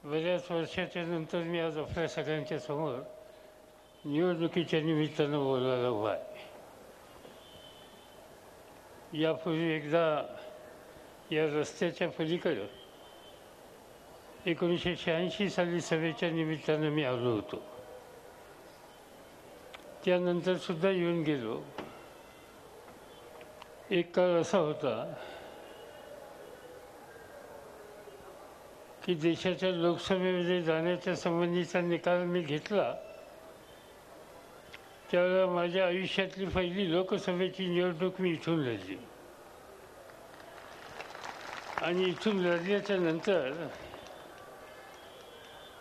बऱ्याच वर्षाच्या नंतर मी आज आपल्या सगळ्यांच्या समोर निवडणुकीच्या निमित्तानं बोलायला उभा आहे. यापूर्वी एकदा या रस्त्याच्या पलीकडं 1986 साली सभेच्या निमित्तानं मी आलो होतो. त्यानंतरसुद्धा येऊन गेलो. एक काळ असा होता की देशाच्या लोकसभेमध्ये जाण्याच्या संबंधीचा निकाल मी घेतला त्यावेळेला माझ्या आयुष्यातली पहिली लोकसभेची निवडणूक मी इथून लढली. आणि इथून लढल्याच्या नंतर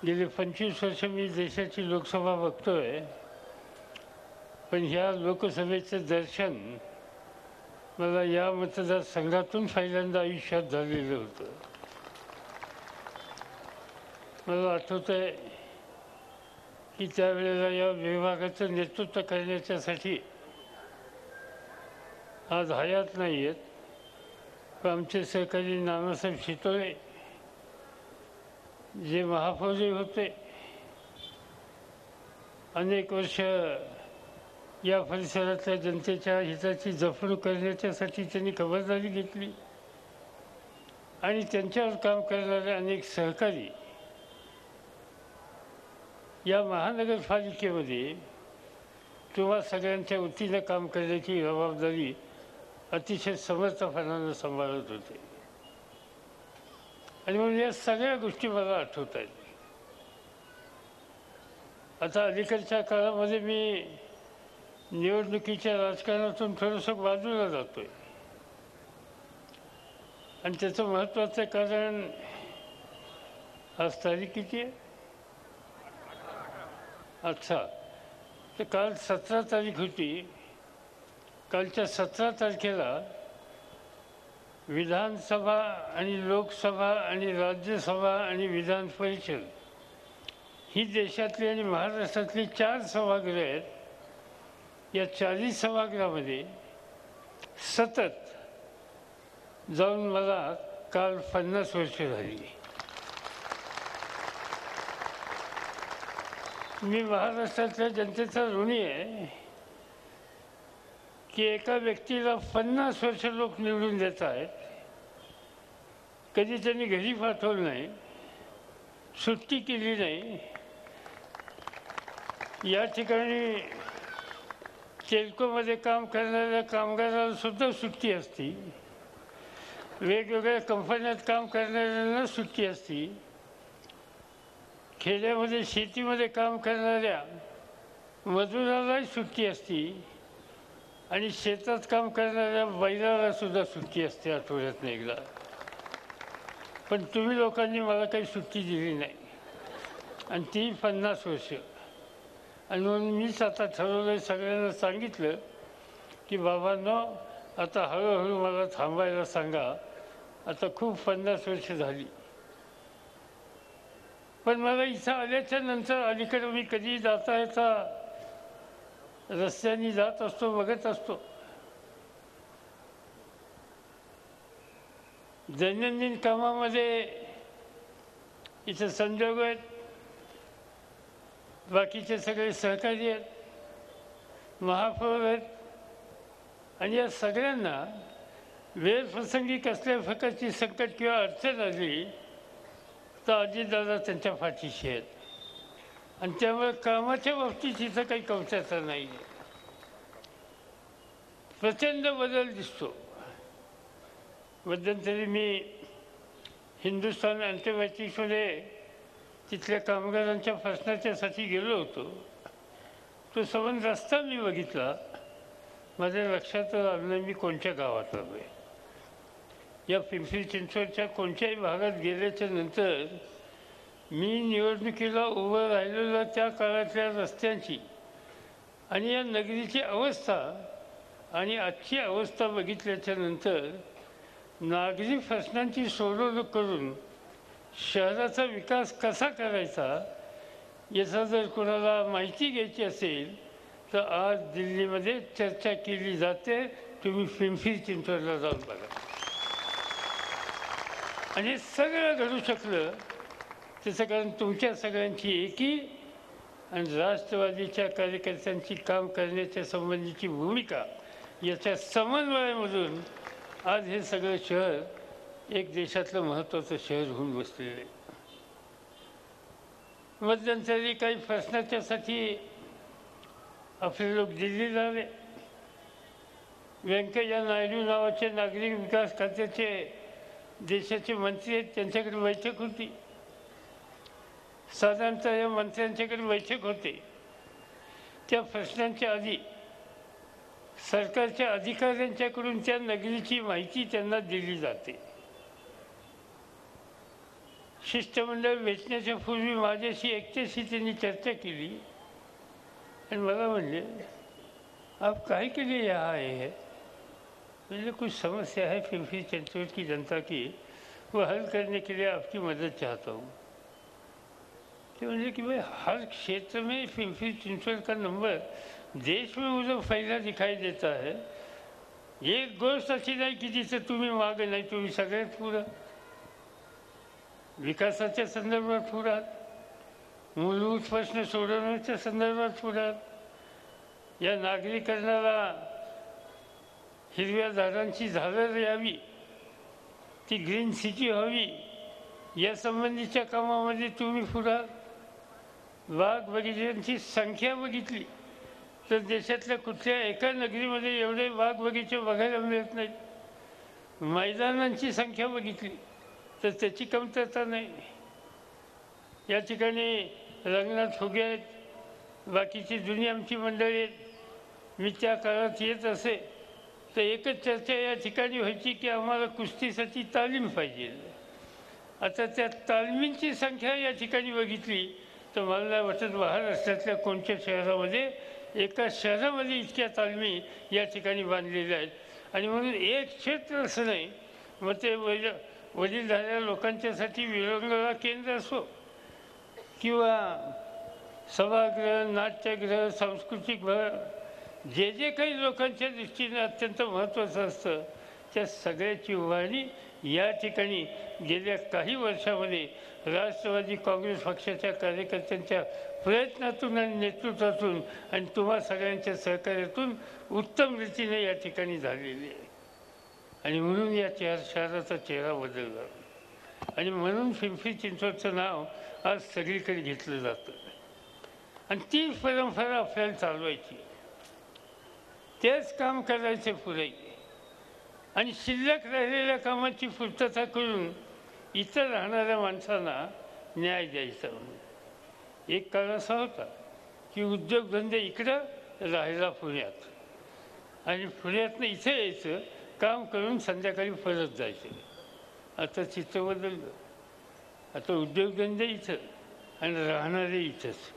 गेले 25 वर्ष मी देशाची लोकसभा बघतोय, पण ह्या लोकसभेचं दर्शन मला या मतदारसंघातून पहिल्यांदा आयुष्यात झालेलं होतं. मला आठवतं आहे की त्यावेळेला या विभागाचं नेतृत्व करण्याच्यासाठी आज हयात नाही आहेत, पण आमचे सहकारी नानासाहेब शितोळे जे महापौर होते, अनेक वर्ष या परिसरातल्या जनतेच्या हिताची जपणूक करण्याच्यासाठी त्यांनी खबरदारी घेतली आणि त्यांच्यावर काम करणारे अनेक सहकारी या महानगरपालिकेमध्ये तुम्हा सगळ्यांच्या वतीनं काम करण्याची जबाबदारी अतिशय समर्थपणानं सांभाळत होते. आणि म्हणून या सगळ्या गोष्टी मला आठवत आहेत. आता अलीकडच्या काळामध्ये मी निवडणुकीच्या राजकारणातून थोडंसं बाजूला जातोय आणि त्याचं महत्त्वाचं कारण आज तारीख किती आहे? अच्छा, तर काल 17 तारीख होती. कालच्या 17 तारखेला विधानसभा आणि लोकसभा आणि राज्यसभा आणि विधान परिषद ही देशातली आणि महाराष्ट्रातली 4 सभागृह आहेत. या 40 सभागृहामध्ये सतत जाऊन मला काल 50 वर्ष झाली. मी महाराष्ट्रातल्या जनतेचा ऋणी आहे की एका व्यक्तीला 50 वर्ष लोक निवडून देत आहेत. कधी त्यांनी घरी पाठवलं नाही, सुट्टी केली नाही. या ठिकाणी टेल्कोमध्ये काम करणाऱ्या कामगाराला सुद्धा सुट्टी असती, वेगवेगळ्या कंपन्यात काम करणाऱ्यांना सुट्टी असती, खेड्यामध्ये शेतीमध्ये काम करणाऱ्या मजुरालाही सुट्टी असती आणि शेतात काम करणाऱ्या बैलाला सुद्धा सुट्टी असते आठवड्यातनं एकदा. पण तुम्ही लोकांनी मला काही सुट्टी दिली नाही आणि ती 50 वर्ष. आणि म्हणून मीच आता ठरवलं, सगळ्यांना सांगितलं की बाबांनो आता हळूहळू मला थांबायला सांगा. आता खूप 50 वर्ष झाली. पण मला इथं आल्याच्या नंतर अलीकडे मी कधी जाता येता रस्त्याने जात असतो, बघत असतो. दैनंदिन कामामध्ये इथं संजोग आहेत, बाकीचे सगळे सहकारी आहेत, महापौर आहेत आणि या सगळ्यांना वेळप्रसंगी कसल्या प्रकारची संकट किंवा अडचण आली तर अजितदादा त्यांच्या पाठीशी आहेत. आणि त्यामुळे कामाच्या बाबतीत इथं काही कमतरता नाही आहे. प्रचंड बदल दिसतो. मध्यंतरी मी हिंदुस्थान अँटिबायोटिक्समध्ये तिथल्या कामगारांच्या प्रश्नाच्यासाठी गेलो होतो. तो संबंध रस्ता मी बघितला, माझ्या लक्षात आलं नाही मी कोणत्या गावात आलो आहे. या पिंपरी चिंचवडच्या कोणत्याही भागात गेल्याच्या नंतर मी निवडणुकीला उभं राहिलेलं त्या काळातल्या रस्त्यांची आणि या नगरीची अवस्था आणि आजची अवस्था बघितल्याच्या नंतर नागरी प्रश्नांची सोडवणूक करून शहराचा विकास कसा करायचा याचा जर कोणाला माहिती घ्यायची असेल तर आज दिल्लीमध्ये चर्चा केली जाते. तुम्ही पिंपरी चिंचवडला जाऊन बघा. आणि हे सगळं घडू शकलं त्याचं कारण तुमच्या सगळ्यांची एकी आणि राष्ट्रवादीच्या कार्यकर्त्यांची काम करण्याच्या संबंधीची भूमिका याच्या समन्वयामधून आज हे सगळं शहर एक देशातलं महत्त्वाचं शहर होऊन बसलेलं आहे. मध्यंतरी काही प्रश्नाच्यासाठी आपले लोक दिल्लीला आले. व्यंकय्या नायडू नावाचे नागरिक विकास खात्याचे देशाचे मंत्री आहेत, त्यांच्याकडे बैठक होती. साधारणतः या मंत्र्यांच्याकडे बैठक होते. त्या प्रश्नांच्या आधी सरकारच्या अधिकाऱ्यांच्याकडून त्या नगरीची माहिती त्यांना दिली जाते. शिष्टमंडळ भेटण्याच्या पूर्वी माझ्याशी एकट्याशी त्यांनी चर्चा केली आणि मला म्हणले, आप काहे के लिए यहाँ आए हैं? मुझे कुछ समस्या है पिंपरी चिंचवड की जनता की, वो हल करने के लिए आपकी मदद चाहता हूँ. तो मुझे कि भाई हर क्षेत्र में पिंपरी चिंचवड का नंबर देश में मुझे फैला दिखाई देता है. एक गोष्ट अशी नाही की जिथे तुम्ही मागे नाही, तुम्ही सगळ्यात पुढं विकासाच्या संदर्भात पुढात, मूलभूत प्रश्न सोडवण्याच्या संदर्भात पुढात, या नागरीकरणाला हिरव्या झाडांची झाडं यावी, ती ग्रीन सिटी व्हावी, या संबंधीच्या कामामध्ये तुम्ही पुढात. बाग बगीच्यांची संख्या बघितली तर देशातल्या कुठल्या एका नगरीमध्ये एवढे बाग बगीचे बघायला मिळत नाहीत. मैदानांची संख्या बघितली तर त्याची कमतरता नाही. या ठिकाणी रंगनाथ फुगे आहेत, बाकीची जुनी आमची मंडळी आहेत. मी त्या काळात येत असे तर एकच चर्चा या ठिकाणी व्हायची की आम्हाला कुस्तीसाठी तालीम पाहिजे. आता त्या तालमींची संख्या या ठिकाणी बघितली तर मला नाही वाटत महाराष्ट्रातल्या कोणत्या शहरामध्ये एका शहरामध्ये इतक्या तालमी या ठिकाणी बांधलेल्या आहेत. आणि म्हणून एक क्षेत्र असं नाही, मग ते वडीलधाऱ्या लोकांच्यासाठी विरंगुळा केंद्र असो किंवा सभागृह, नाट्यगृह, सांस्कृतिक भर, जे जे काही लोकांच्या दृष्टीने अत्यंत महत्त्वाचं असतं त्या सगळ्याची उभारणी या ठिकाणी गेल्या काही वर्षामध्ये राष्ट्रवादी काँग्रेस पक्षाच्या कार्यकर्त्यांच्या प्रयत्नातून आणि नेतृत्वातून आणि तुम्हा सगळ्यांच्या सहकार्यातून उत्तम रीतीने या ठिकाणी झालेली आहे. आणि म्हणून या शहराचा चेहरा बदलला आणि म्हणून पिंपरी चिंचवडचं नाव आज सगळीकडे घेतलं जातं. आणि ती परंपरा आपल्याला चालवायची, तेच काम करायचे पुढे आणि शिल्लक राहिलेल्या कामाची पूर्तता करून इतर राहणाऱ्या माणसांना न्याय द्यायचा. म्हणून एक काळ असा होता की उद्योगधंदे इकडं, राहायला पुण्यात आणि पुण्यातनं इथे यायचं, काम करून संध्याकाळी परत जायचं. आता चित्र बदललं. आता उद्योगधंदे इथं आणि राहणारे इथंच,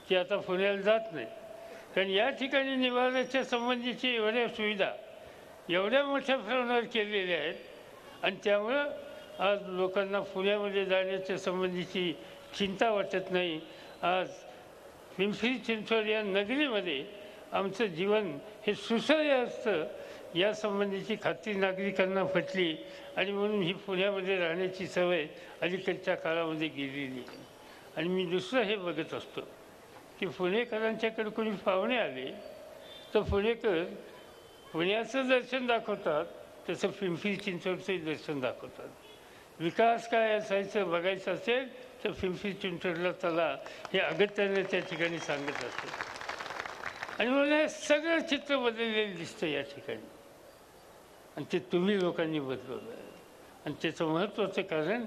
की आता पुण्याला जात नाही. कारण या ठिकाणी निवाऱ्याच्या संबंधीची एवढ्या सुविधा एवढ्या मोठ्या प्रमाणावर केलेल्या आहेत आणि त्यामुळं आज लोकांना पुण्यामध्ये जाण्याच्या संबंधीची चिंता वाटत नाही. आज पिंपरी चिंचवड या नगरीमध्ये आमचं जीवन हे सुसह्य असतं या संबंधीची खात्री नागरिकांना पटली आणि म्हणून ही पुण्यामध्ये राहण्याची सवय अलीकडच्या काळामध्ये गेलेली आहे. आणि मी दुसरं हे बघत असतो की पुणेकरांच्याकडे कोणी पाहुणे आले तर पुणेकर पुण्याचं दर्शन दाखवतात, तसं पिंपरी चिंचवडचंही दर्शन दाखवतात. विकास काय असायचं बघायचं असेल तर पिंपरी चिंचवडला चला, हे अगत्याने त्या ठिकाणी सांगत असतो. आणि मला हे सगळं चित्र बदललेलं दिसतं या ठिकाणी आणि ते तुम्ही लोकांनी बदलवलं आहे. आणि त्याचं महत्त्वाचं कारण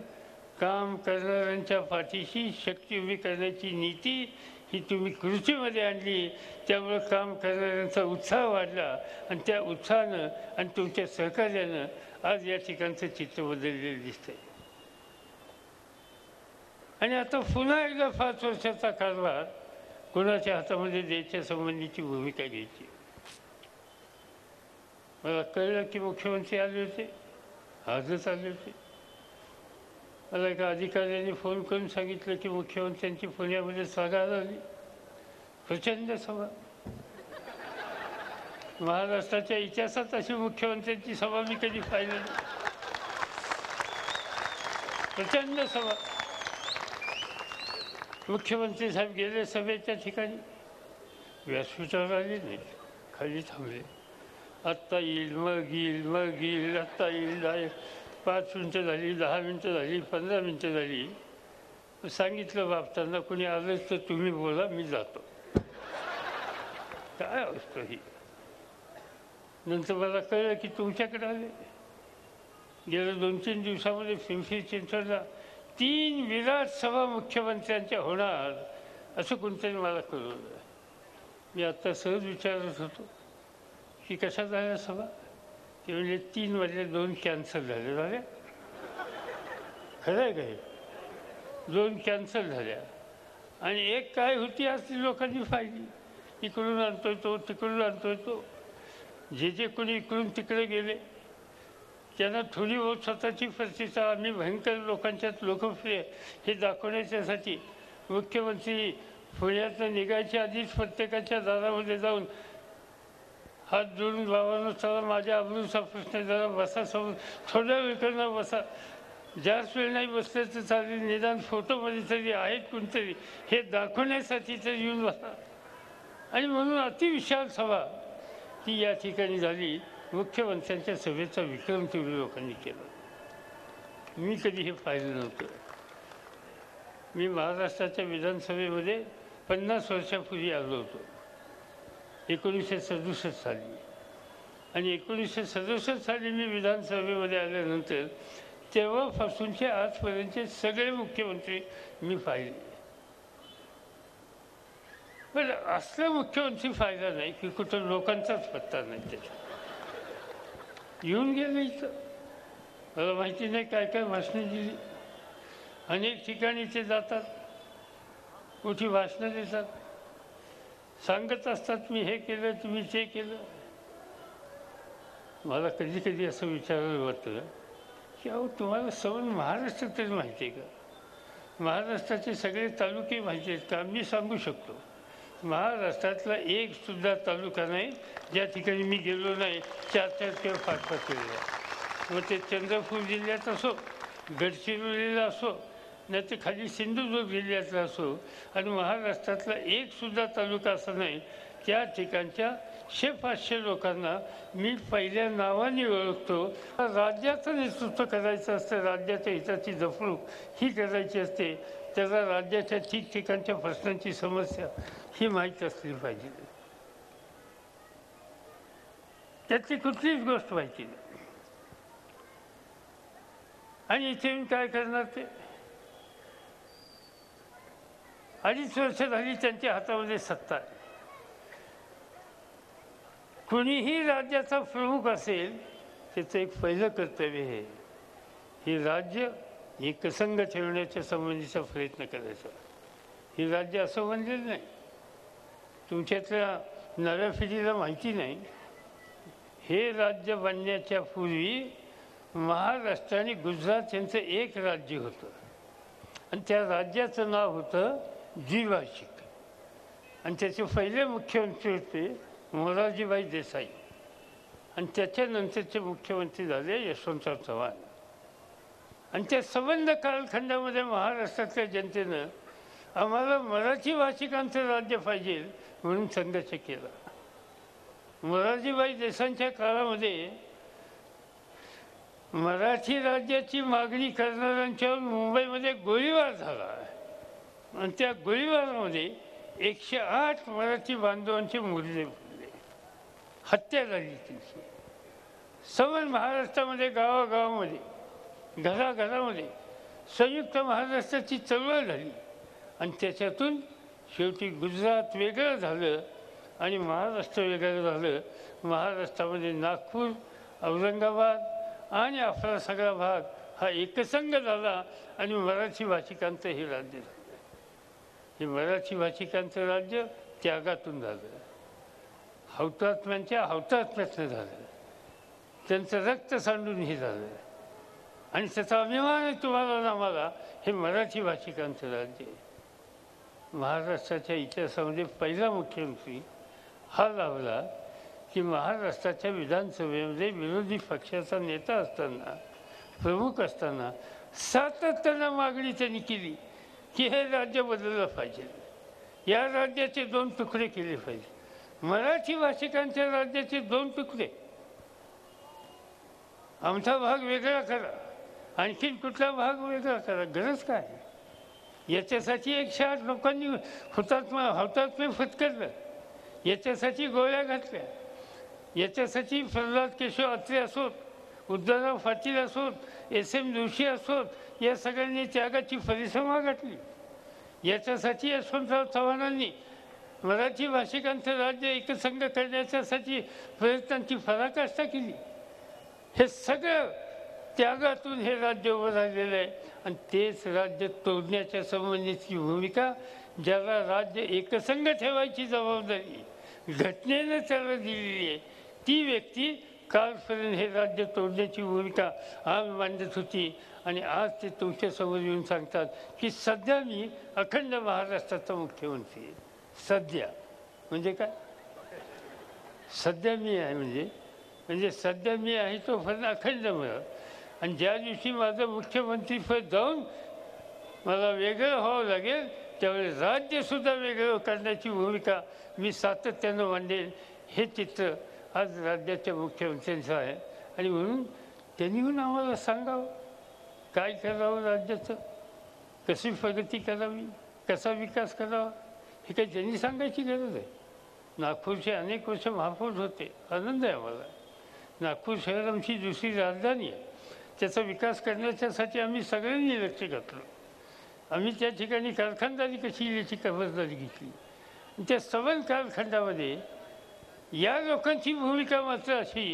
काम करणाऱ्यांच्या पाठीशी शक्ती उभी करण्याची नीती ही तुम्ही कृतीमध्ये आणली. त्यामुळं काम करणाऱ्यांचा उत्साह वाढला आणि त्या उत्साहानं आणि तुमच्या सहकार्यानं आज या ठिकाणचं चित्र बदललेलं दिसतंय. आणि आता पुन्हा एकदा 5 वर्षाचा कारभार कोणाच्या हातामध्ये द्यायच्या संबंधीची भूमिका घ्यायची. मला कळलं की मुख्यमंत्री आले होते, आजच आले होते. मला एका अधिकाऱ्याने फोन करून सांगितलं की मुख्यमंत्र्यांची पुण्यामध्ये सभा झाली, प्रचंड सभा. महाराष्ट्राच्या इतिहासात अशी मुख्यमंत्र्यांची सभा मी कधी पाहिली नाही. प्रचंड सभा. मुख्यमंत्री साहेब गेले सभेच्या ठिकाणी, व्यासपीठावर आले नाहीत, खाली थांबले. आत्ता येईल, मग येईल, मग येईल, आत्ता येईल. 5 मिनटं झाली, 10 मिनटं झाली, 15 मिनटं झाली. सांगितलं बापतांना, कुणी आलंच तर तुम्ही बोला, मी जातो. काय अवस्था ही. नंतर मला कळलं की तुमच्याकडे आले. गेल्या 2-3 दिवसामध्ये पिंपरी चिंचवडला 3 विराट सभा मुख्यमंत्र्यांच्या होणार असं कोणतरी मला कळवलं. मी आत्ता सहज विचारत होतो की कशा झाल्या सभा. ते म्हणजे 3 मधले 2 कॅन्सल झाल्या. खरं आहे का हे? 2 कॅन्सल झाल्या आणि एक काय होती असली लोकांनी पाहिली. इकडून आणतोय तो, तिकडून आणतोय तो. जे कोणी इकडून तिकडे गेले त्यांना थोडी बहुत स्वतःची प्रतिष्ठा, आम्ही भयंकर लोकांच्यात लोकप्रिय हे दाखवण्याच्यासाठी मुख्यमंत्री पुण्यातनं निघायच्या आधीच प्रत्येकाच्या दारामध्ये जाऊन हात जोडून बाबांनो चला माझ्या अब्रूचा प्रश्न जरा बसा, समोर थोड्या वेळ करणार बसा, जास्त वेळ नाही बसले तर चालेल, निदान फोटोमध्ये तरी आहेत कोणतरी हे दाखवण्यासाठी तर येऊन बसा. आणि म्हणून अतिविशाल सभा ती या ठिकाणी झाली. मुख्यमंत्र्यांच्या सभेचा विक्रम तेवढे लोकांनी केला. मी कधी हे पाहिलं नव्हतं. मी महाराष्ट्राच्या विधानसभेमध्ये 50 वर्षापूर्वी आलो होतो 1967 साली. आणि 1967 साली मी विधानसभेमध्ये आल्यानंतर तेव्हापासूनचे आजपर्यंतचे सगळे मुख्यमंत्री मी पाहिले. पण असला मुख्यमंत्री फायदा नाही की कुठं लोकांचाच पत्ता नाही. त्याच्यात येऊन गेलं इथं. मला माहिती नाही काय काय भाषणं दिली. अनेक ठिकाणी ते जातात, मोठी भाषणं देतात, सांगत असतात मी हे केलं, तुम्ही ते केलं. मला कधी कधी असं विचारायला वाटतं की अहो तुम्हाला सवय महाराष्ट्र तरी माहिती आहे का? महाराष्ट्राचे सगळे तालुके माहिती आहेत का? मी सांगू शकतो महाराष्ट्रातला एक सुद्धा तालुका नाही ज्या ठिकाणी मी गेलो नाही 4-4 किंवा 5-5 वेळा. मग ते चंद्रपूर जिल्ह्यात असो, गडचिरोलीला असो, नाही तर खाली सिंधुदुर्ग जिल्ह्यातला असो, आणि महाराष्ट्रातला एक सुद्धा तालुका असा नाही त्या ठिकाणच्या 100-500 लोकांना मी पहिल्या नावाने ओळखतो. राज्याचं नेतृत्व करायचं असतं, राज्याच्या हिताची जपणूक ही करायची असते, त्याला राज्याच्या ठिकठिकाणच्या प्रश्नांची समस्या ही माहीत असली पाहिजे. त्यातली कुठलीच गोष्ट माहिती नाही. आणि इथे येऊन काय करणार ते? 2.5 वर्ष झाली त्यांच्या हातामध्ये सत्ता आहे. कुणीही राज्याचा प्रमुख असेल त्याचं एक पहिलं कर्तव्य आहे हे राज्य एकसंघ ठेवण्याच्या संबंधीचा प्रयत्न करायचा. ही राज्य असं बनलेलं नाही. तुमच्यातल्या नव्या पिढीला माहिती नाही, हे राज्य बनण्याच्या पूर्वी महाराष्ट्र आणि गुजरात यांचं एक राज्य होतं आणि त्या राज्याचं नाव होतं द्विभाषिक. आणि त्याचे पहिले मुख्यमंत्री होते मोरारजीभाई देसाई आणि त्याच्यानंतरचे मुख्यमंत्री झाले यशवंतराव चव्हाण. आणि त्या संबंध कालखंडामध्ये महाराष्ट्रातल्या जनतेनं आम्हाला मराठी भाषिकांचं राज्य पाहिजे म्हणून संघर्ष केला. मोरारजीभाई देसाईंच्या काळामध्ये मराठी राज्याची मागणी करणाऱ्यांच्यावर मुंबईमध्ये गोळीबार झाला आणि त्या गोळीबारामध्ये 108 मराठी बांधवांचे मुर्दे पडले, हत्या झाली त्यांची. समज महाराष्ट्रामध्ये गावागावामध्ये घराघरामध्ये संयुक्त महाराष्ट्राची चळवळ झाली आणि त्याच्यातून शेवटी गुजरात वेगळं झालं आणि महाराष्ट्र वेगळं झालं. महाराष्ट्रामध्ये नागपूर, औरंगाबाद आणि आपला सगळा भाग हा एकसंघ झाला आणि मराठी भाषिकांचं हे राज्य झालं. हे मराठी भाषिकांचं राज्य त्यागातून झालं, हौतात्म्यांच्या हौतात्म्यातनं झालं, त्यांचं रक्त सांडून हे झालं. आणि त्याचा अभिमान आहे तुम्हाला आम्हाला, हे मराठी भाषिकांचं राज्य आहे. महाराष्ट्राच्या इतिहासामध्ये पहिला मुख्यमंत्री हा लाभला की महाराष्ट्राच्या विधानसभेमध्ये विरोधी पक्षाचा नेता असताना, प्रमुख असताना सातत्यानं मागणी त्यांनी केली की हे राज्य बदललं पाहिजे, या राज्याचे 2 तुकडे केले पाहिजे, मराठी भाषिकांच्या राज्याचे 2 तुकडे, आमचा भाग वेगळा करा, आणखीन कुठला भाग वेगळा करा, गरज काय? याच्यासाठी 108 लोकांनी हुतात्मे पत्करलं, याच्यासाठी गोळ्या घातल्या, याच्यासाठी प्रल्हाद केशव अत्रे असोत, उद्धवराव पाटील असोत, SM जोशी असोत, या सगळ्यांनी त्यागाची परिसमा घातली. याच्यासाठी यशवंतराव चव्हाणांनी मराठी भाषिकांचं राज्य एकसंघ करण्याच्यासाठी प्रयत्नांची पराकाष्ठा केली. हे सगळं त्यागातून हे राज्य उभं राहिलेलं आहे आणि तेच राज्य तोडण्याच्या संबंधीची भूमिका, ज्याला राज्य एकसंघ ठेवायची जबाबदारी घटनेनं त्याला दिलेली आहे, ती व्यक्ती कालपर्यंत हे राज्य तोडण्याची भूमिका आम्ही मांडत होती आणि आज ते तुमच्यासमोर येऊन सांगतात की सध्या मी अखंड महाराष्ट्राचा मुख्यमंत्री आहे. सध्या म्हणजे काय? सध्या मी आहे म्हणजे सध्या मी आहे तोपर्यंत अखंड मला, आणि ज्या दिवशी माझं मुख्यमंत्रीपद जाऊन मला वेगळं व्हावं लागेल त्यावेळी राज्यसुद्धा वेगळं करण्याची भूमिका मी सातत्यानं मांडेल. हे चित्र आज राज्याच्या मुख्यमंत्र्यांचं आहे आणि म्हणून त्यांनी येऊन आम्हाला सांगावं काय करावं, राज्याचं कशी प्रगती करावी, कसा विकास करावा, हे काही त्यांनी सांगायची गरज आहे. नागपूरचे अनेक वर्ष महापौर होते, आनंद आहे आम्हाला. नागपूर शहर आमची दुसरी राजधानी आहे, त्याचा विकास करण्याच्यासाठी आम्ही सगळ्यांनी लक्ष घातलं. आम्ही त्या ठिकाणी कारखानदारी कशी याची खबरदारी घेतली. त्या सबंध कालखंडामध्ये या लोकांची भूमिका मात्र अशी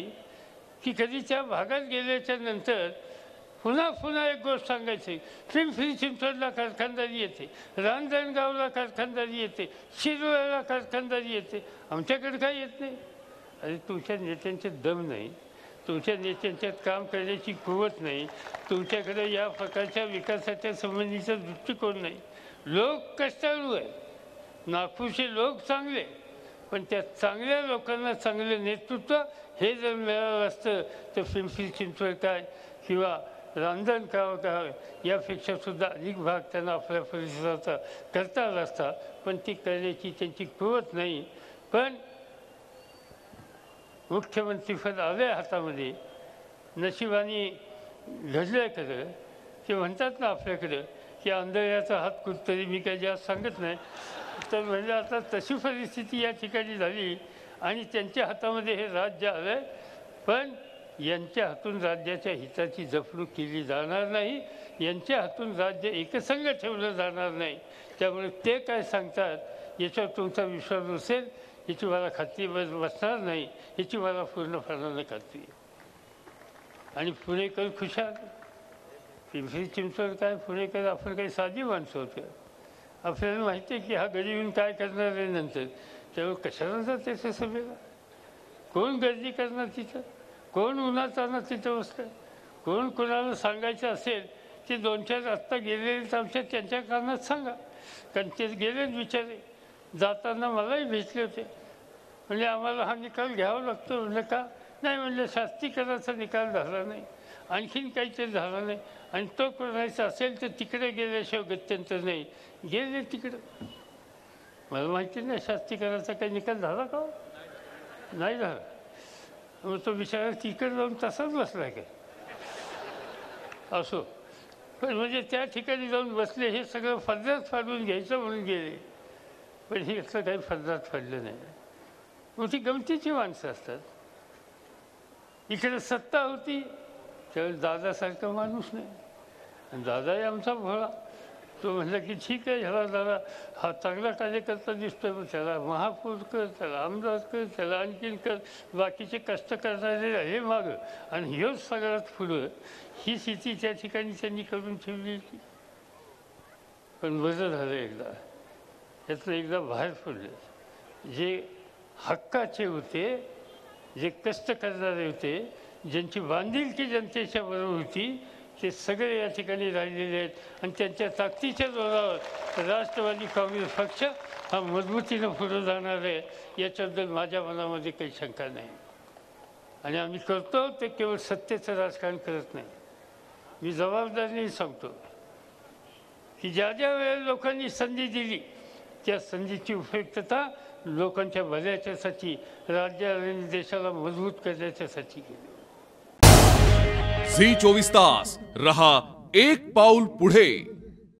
की कधी त्या भागात गेल्याच्या नंतर पुन्हा एक गोष्ट सांगायची, पिंपरी चिंचवडला कारखानदारी येते, रांजणगावला कारखानदारी येते, शिरोळ्याला कारखानदारी येते, आमच्याकडे काय येत नाही. अरे तुमच्या नेत्यांचे दम नाही, तुमच्या नेत्यांच्यात काम करण्याची कुवत नाही, तुमच्याकडे या प्रकारच्या विकासाच्या संबंधीचा दृष्टिकोन नाही. लोक कष्टाळू आहे, नागपूरचे लोक चांगले, पण त्या चांगल्या लोकांना चांगलं नेतृत्व हे जर मिळालं असतं तर पिंपरी चिंचवड काय किंवा रांजणगाव काय यापेक्षा सुद्धा अधिक भाग त्यांना आपल्या परिसराचा करता आला असता, पण ती करण्याची त्यांची कुवत नाही. पण मुख्यमंत्रीपद आले हातामध्ये, नशिबाने घडलं खरं. ते म्हणतात ना आपल्याकडं की आंधळ्याचा हात कुठतरी, मी काही जास्त सांगत नाही, तर म्हणजे आता तशी परिस्थिती या ठिकाणी झाली आणि त्यांच्या हातामध्ये हे राज्य आलं आहे. पण यांच्या हातून राज्याच्या हिताची जपणूक केली जाणार नाही, यांच्या हातून राज्य एकसंघ ठेवलं जाणार नाही. त्यामुळे ते काय सांगतात याच्यावर तुमचा विश्वास नसेल याची मला खात्री बसणार नाही, याची मला पूर्णपणानं खात्री आहे. आणि पुणेकर खुशाल, पिंपरी चिंचवड काय पुणेकर आपण काही साधी माणसं होतं. आपल्याला माहिती आहे की हा घरी येऊन काय करणार आहे नंतर, त्यामुळे कशाला जाते त्या सभेला, कोण गर्दी करणार तिथं, कोण उन्हात आणणार तिथं बसलं, कोण कोणाला सांगायचं असेल ते 2-4 आत्ता गेलेले आमच्या त्यांच्या कारणात सांगा, कारण ते गेलेच बिचारे. जाताना मलाही भेटले होते, म्हणजे आम्हाला हा निकाल घ्यावा लागतो. म्हणलं का नाही, म्हणलं शास्त्रीकरणाचा निकाल झाला नाही, आणखीन काहीतरी झालं नाही, आणि तो करायचा असेल तर तिकडे गेल्याशिवाय गत्यंतर नाही. गेले तिकडं, मला माहिती नाही शास्त्रीकरणाचा काही निकाल झाला का, नाही झाला. मग तो बिचारा तिकडे जाऊन तसाच बसला काय असो. पण म्हणजे त्या ठिकाणी जाऊन बसले, हे सगळं फर्जात फाडून घ्यायचं म्हणून गेले, पण हे असं काही फर्जात फाडलं नाही. मग ती गमतीची माणसं असतात. इकडे सत्ता होती त्यावेळेस दादासारखा माणूस नाही, आणि दादाही आमचा भोळा. तो म्हणला की ठीक आहे, ह्याला दादा हा चांगला कार्यकर्ता दिसतोय, मग त्याला महापौर कर, त्याला आमदार कर, त्याला आणखीन कर, बाकीचे कष्ट करणारे हे मागं, आणि हेच सगळ्यात पुढं. ही स्थिती त्या ठिकाणी त्यांनी करून ठेवली होती. पण बरं झालं एकदा यातलं एकदा बाहेर पडलं. जे हक्काचे होते, जे कष्ट करणारे होते, ज्यांची बांधिलकी जनतेच्या बरोबर होती, ते सगळे या ठिकाणी राहिलेले आहेत. आणि त्यांच्या ताकदीच्या जोरावर राष्ट्रवादी काँग्रेस पक्ष हा मजबूतीनं पुढे जाणार आहे, याच्याबद्दल माझ्या मनामध्ये काही शंका नाही. आणि आम्ही करतो ते केवळ सत्तेचं राजकारण करत नाही. मी जबाबदारीने सांगतो, की ज्या ज्या वेळेला लोकांनी संधी दिली त्या संधीची उपयुक्तता लोकांच्या भल्याच्यासाठी, राज्य आणि देशाला मजबूत करण्याच्यासाठी केली. झी 24 तास रहा एक पाऊल पुढे.